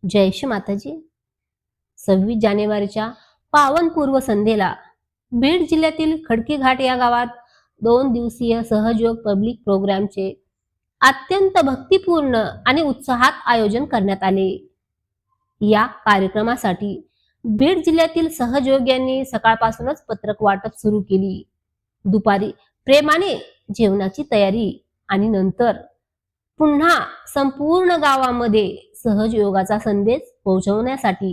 जय श्री माताजी. 26 जानेवारीच्या पावन पूर्व संध्येला बीड जिल्ह्यातील खडकी घाट या गावात 2 दिवसीय सहयोग पब्लिक प्रोग्रामचे अत्यंत भक्तिपूर्ण आणि उत्साहात आयोजन करण्यात आले. या कार्यक्रमासाठी बीड जिल्ह्यातील सहयोग्यांनी सकाळपासूनच पत्रक वाटप सुरू केली. दुपारी प्रेमाने जेवणाची तयारी आणि नंतर पुन्हा संपूर्ण गावामध्ये सहजयोगाचा संदेश पोहोचवण्यासाठी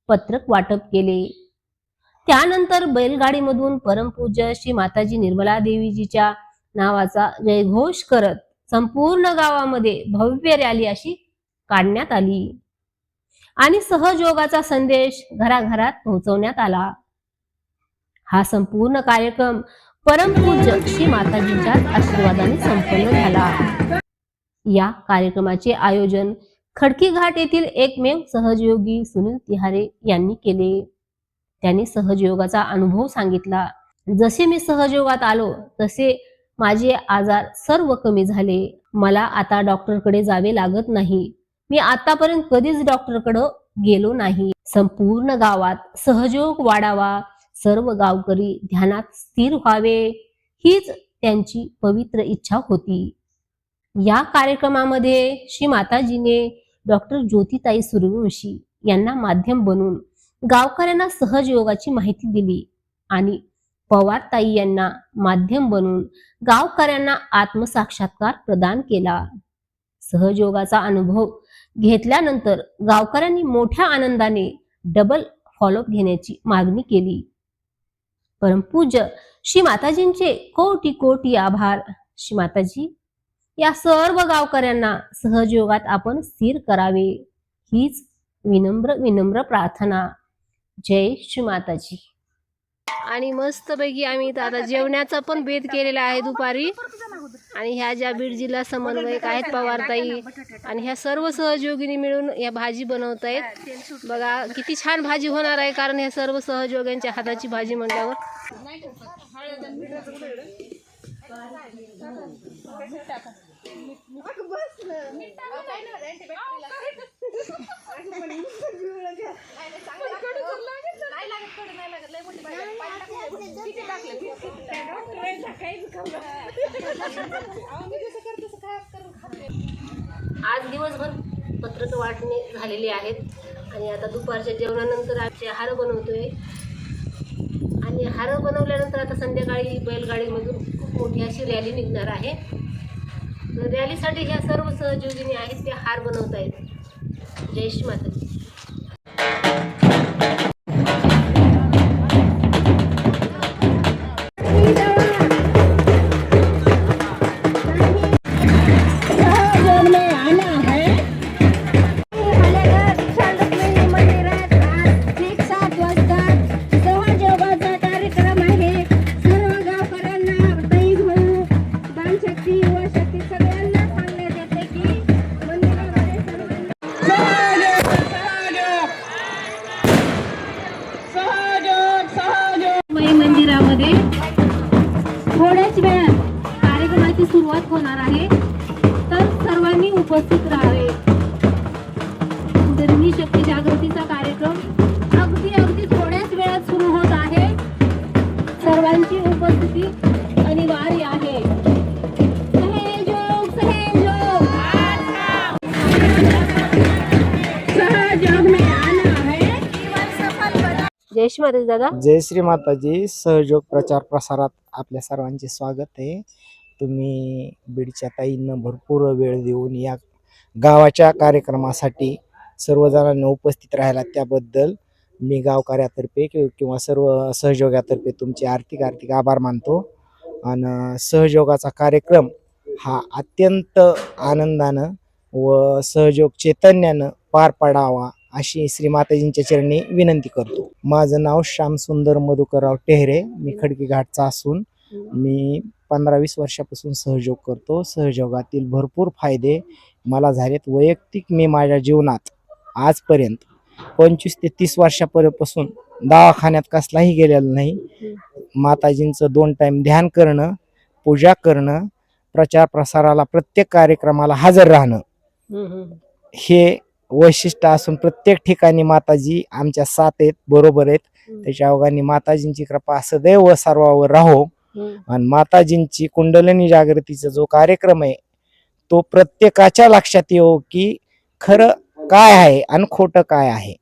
पत्रक वाटप केले. त्यानंतर बैलगाडीमधून परमपूज्य श्री माताजी निर्मला देवीजीच्या नावाचा जयघोष करत संपूर्ण गावामध्ये भव्य रॅली अशी काढण्यात आली आणि सहजयोगाचा संदेश घराघरात पोहोचवण्यात आला. हा संपूर्ण कार्यक्रम परमपूज्य श्री माताजींच्या आशीर्वादाने संपन्न झाला. या कार्यक्रमाचे आयोजन खडकी घाट येथील एकमेव सहयोगी सुनील तिहारे यांनी केले. त्यांनी सहयोगाचा अनुभव सांगितला. जसे मी सहयोगात आलो तसे माझे आजार सर्व कमी झाले. मला आता डॉक्टरकडे जावे लागत नाही. मी आतापर्यंत कधीच डॉक्टरकडे गेलो नाही. संपूर्ण गावात सहयोग वाढावा, सर्व गावकरी ध्यानात स्थिर व्हावे हीच त्यांची पवित्र इच्छा होती. या कार्यक्रमामध्ये श्री माताजीने डॉक्टर ज्योतिताई सूर्यवंशी यांना माध्यम बनून गावकऱ्यांना सहजयोगाची माहिती दिली आणि पवारताई यांना माध्यम बनून गावकऱ्यांना आत्मसाक्षात्कार प्रदान केला. सहजयोगाचा अनुभव घेतल्यानंतर गावकऱ्यांनी मोठ्या आनंदाने डबल फॉलोअप घेण्याची मागणी केली. परमपूज्य श्री माताजींचे कोटी कोटी आभार. श्री माताजी, या सर्व गावकऱ्यांना सहजयोगात आपण स्थिर करावे हीच विनम्र प्रार्थना. जय श्री माताजी. आणि मस्तपैकी आम्ही आता जेवणाचा पण बेत केलेला आहे दुपारी. आणि ह्या ज्या बीड जिल्हा समन्वयक आहेत पवारताई आणि ह्या सर्व सहयोगिनी मिळून या भाजी बनवत आहेत. बघा किती छान भाजी होणार आहे, कारण ह्या सर्व सहयोग्यांच्या हाताची भाजी म्हणल्यावर आज दिवसभर पत्रक वाटणे झालेले आहेत आणि आता दुपारच्या जेवणानंतर आमचे हार बनवतोय. आणि हार बनवल्यानंतर आता संध्याकाळी बैलगाडीमधून खूप मोठी अशी रॅली निघणार आहे. तर रॅलीसाठी ह्या सर्व सहयोगिनी आहेत ते हार बनवत आहेत. जय श्री माताजी. मंदिरामध्ये थोड्याच वेळात कार्यक्रमाची सुरुवात होणार आहे, तर सर्वांनी उपस्थित राहावे. धरणी शक्ती जागृतीचा कार्यक्रम अगदी थोड्याच वेळात सुरू होत आहे. सर्वांची उपस्थिती अनिवार्य आहे. सहयोग सहयोग सहयोग में आना है. जय श्री माताजी. दादा, जय श्री माताजी. सहयोग प्रचार प्रसारात आपल्या सर्वांचे स्वागत आहे. तुम्ही बीडच्या ताईंना भरपूर वेळ देऊन या गावाच्या कार्यक्रमासाठी सर्वजणांनी उपस्थित राहिला त्याबद्दल मी गावकऱ्यातर्फे किंवा सर्व सहयोगातर्फे तुमचे आर्थिक आभार मानतो. आणि सहयोगाचा कार्यक्रम हा अत्यंत आनंदानं व सहयोग चैतन्यानं पार पडावा अशी श्री माताजींच्या चरणी विनंती करतो. माझं नाव श्यामसुंदर मधुकरराव टेहरे. मी खडकी घाटचा असून मी 15-20 वर्षापासून सहयोग करतो. सहयोगातील भरपूर फायदे मला झालेत. वैयक्तिक मी माझ्या जीवनात आजपर्यंत 25 ते 30 वर्षापर्यंतपासून दवाखान्यात कसलाही गेलेला नाही. माताजींचं 2 टाइम ध्यान करणं, पूजा करणं, प्रचार प्रसाराला प्रत्येक कार्यक्रमाला हजर राहणं हे वैशिष्ट्य असून प्रत्येक ठिकाणी माताजी आमच्या साथ आहेत, बरोबर आहेत. त्याच्या अवघाने माताजींची कृपा सदैव सर्वावर राहो. आणि माताजींची कुंडलिनी जागृतीचा जो कार्यक्रम आहे तो प्रत्येकाच्या लक्षात येऊ की खरं काय आहे आणि खोटं काय आहे.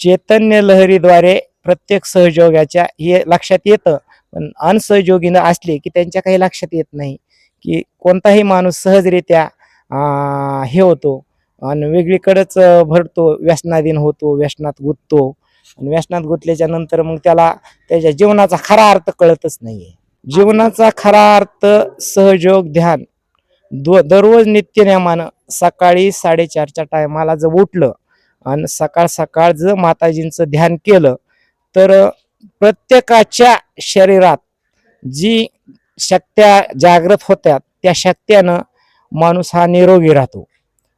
चैतन्य लहरीद्वारे प्रत्येक सहयोगाच्या हे लक्षात येतं, पण अनसहयोगीनं असले की त्यांच्या काही लक्षात येत नाही. की कोणताही माणूस सहजरित्या हे होतो आणि वेगळीकडेच भरतो, व्यसनाधीन होतो, व्यसनात गुंततो. आणि व्यसनात गुंतल्याच्या नंतर मग त्याला त्याच्या जीवनाचा खरा अर्थ कळतच नाहीये. जीवनाचा खरा अर्थ सहयोग ध्यान दररोज नित्यनेमानं सकाळी 4:30च्या टायमाला जर उठलं आणि सकाळ सकाळ जर माताजींचं ध्यान केलं तर प्रत्येकाच्या शरीरात जी शक्त्या जागृत होत्यात त्या शक्त्यानं माणूस हा निरोगी राहतो.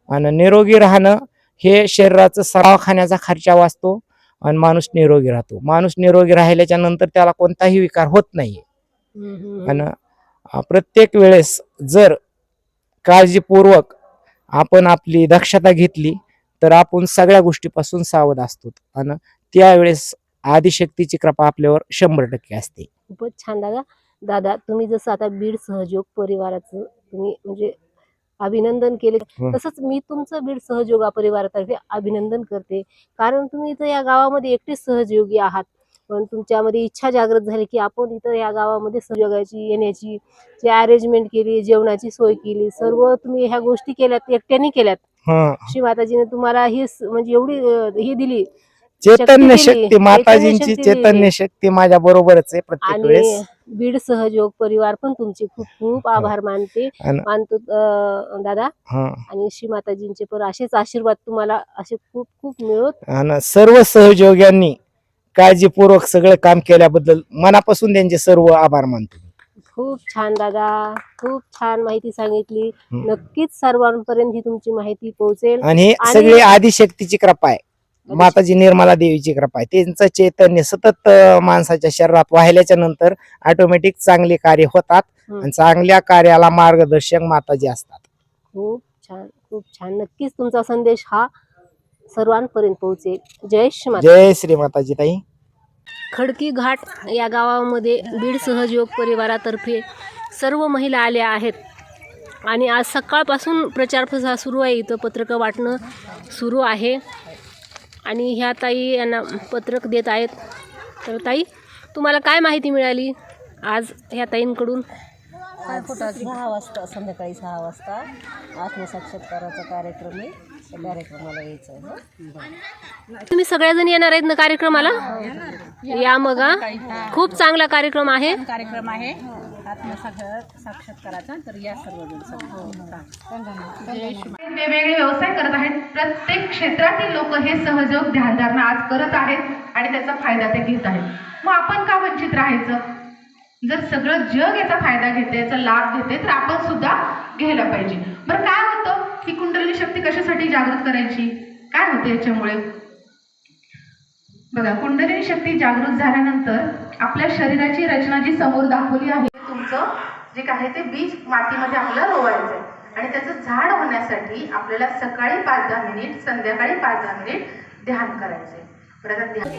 आणि निरोगी राहणं हे शरीराचं सराव खाण्याचा खर्च वाचतो आणि माणूस निरोगी राहतो. माणूस निरोगी राहिल्याच्या नंतर त्याला कोणताही विकार होत नाहीये. आणि प्रत्येक वेळेस जर काळजीपूर्वक आपण आपली दक्षता घेतली तर आपण सगळ्या गोष्टीपासून सावध असतो. आणि त्यावेळेस आदिशक्तीची कृपा आपल्यावर 100% असते. खूपच छान दादा तुम्ही जसं आता बीड सहयोग परिवाराचं तुम्ही म्हणजे अभिनंदन केले, तसंच मी तुमचं बीड सहयोग परिवारातर्फे अभिनंदन करते. कारण तुम्ही इथं या गावामध्ये एकटेच सहयोगी आहात, पण तुमच्यामध्ये इच्छा जागृत झाली की आपण इथं या गावामध्ये सहयोगाची येण्याची जी अरेंजमेंट केली, जेवणाची सोय केली, सर्व तुम्ही ह्या गोष्टी केल्यात, एकट्याने केल्यात. श्री माताजीने तुम्हाला ही म्हणजे एवढी ही दिली चैतन्य शक्ती, माताजींची चैतन्य शक्ती माझ्या बरोबरच आहे प्रत्येक वेळेस. आणि बीड सहयोग परिवार पण तुमचे खूप खूप आभार मानतो दादा. आणि श्री माताजींचे पण असेच आशीर्वाद तुम्हाला असे खूप खूप मिळत. आणि सर्व सहयोग्यांनी काळजीपूर्वक सगळं काम केल्याबद्दल मनापासून त्यांचे सर्व आभार मानतो. खूप छान दादा, खूप छान माहिती सांगितली. नक्कीच सर्वांपर्यंत ही तुमची माहिती पोहोचेल. आणि सगळी आदिशक्तीची कृपा आहे, माताजी निर्मला देवीची कृपा आहे. त्यांचं चैतन्य सतत माणसाच्या शरीरात वाहिल्याच्या नंतर ऑटोमॅटिक चांगले कार्य होतात आणि चांगल्या कार्याला मार्गदर्शक माताजी असतात. खूप छान, खूप छान. नक्कीच तुमचा संदेश हा सर्वांपर्यंत पोहोचेल. जय श्री माता. जय श्री माताजी ताई. खडकी घाट या गावामध्ये बीड सहयोग परिवारातर्फे सर्व महिला आल्या आहेत आणि आज सकाळपासून प्रचार प्रसार सुरू आहे. इथं पत्रकं वाटणं सुरू आहे आणि ह्या ताई यांना पत्रक देत आहेत. तर ताई, तुम्हाला काय माहिती मिळाली आज ह्या ताईंकडून? 6 वाजता, संध्याकाळी 6 वाजता आत्मसाक्षात्काराचा कार्यक्रम आहे. त्या कार्यक्रमाला यायचं आहे. तुम्ही सगळ्याजण येणार आहेत ना कार्यक्रमाला? या मग. खूप चांगला कार्यक्रम आहे. आत्मसाक्षात्काराचा, तर या सर्वजण. वेगवेगळे व्यवसाय करत आहेत. प्रत्येक क्षेत्रातील लोक हे सहयोग ध्यानधारणा आज करत आहेत आणि त्याचा फायदा ते घेत आहेत. मग आपण का वंचित राहायचं? जर सगळं जग याचा फायदा घेते, याचा लाभ घेते, तर आपण सुद्धा घ्यायला पाहिजे. बरं, काय होतं ही कुंडलिनी शक्ती कशासाठी जागृत करायची? काय होतं याच्यामुळे? बघा, कुंडलिनी शक्ती जागृत झाल्यानंतर आपल्या शरीराची रचना जी समोर दाखवली आहे, तुमचं जे काय ते बीज मातीमध्ये आपल्याला रोवायचं आहे. आणि त्याचं झाड होण्यासाठी आपल्याला सकाळी 5-10 मिनिट, संध्याकाळी 5-10 मिनिट ध्यान करायचे. परत ध्यान